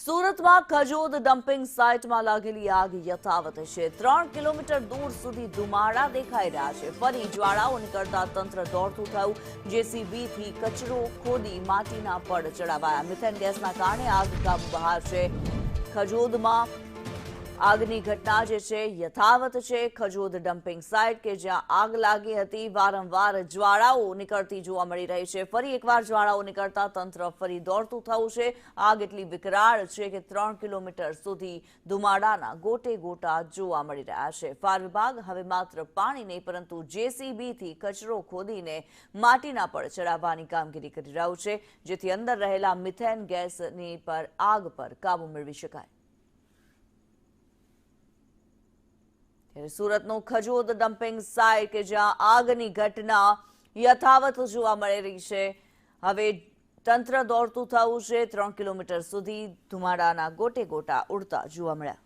સુરતમાં ખજોદ ડમ્પિંગ સાઇટમાં લાગેલી આગ યથાવત છે। 3 કિલોમીટર દૂર સુધી ધુમાડા દેખાઈ રહ્યા છે। ફરી જ્વાળાઓ નીકળતા તંત્ર દોડતું થયું। જેસીબીથી કચરો ખોદી માટીના પડ ચડાવાયા। મિથેન ગેસના કારણે આગ કાબુ બહાર છે। ખજોદમાં આગની ઘટના જે છે યથાવત છે। ખજોદ ડમ્પિંગ સાઇટ કે જ્યાં આગ લાગી હતી, વારંવાર જ્વાળાઓ નીકળતી જોવા મળી રહી છે। ફરી એકવાર જ્વાળાઓ નીકળતા તંત્ર ફરી દોડતું થયું છે। આગ એટલી વિકરાળ છે કે 3 કિલોમીટર સુધી ધુમાડાના ગોટે ગોટા જોવા મળી રહ્યા છે। ફાયર વિભાગ હવે માત્ર પાણી નહીં પરંતુ જેસીબીથી કચરો ખોદીને માટીના પડ ચડાવવાની કામગીરી કરી રહ્યું છે, જેથી અંદર રહેલા મિથેન ગેસની આગ પર કાબુ મેળવી શકાય। સુરતનું ખજોદ ડમ્પિંગ સાઇટ કે જ્યાં આગની ઘટના યથાવત જોવા મળી રહી છે। હવે તંત્ર દોડતું થયું છે। 3 કિલોમીટર સુધી ધુમાડાના ગોટે ગોટા ઉડતા જોવા મળ્યા।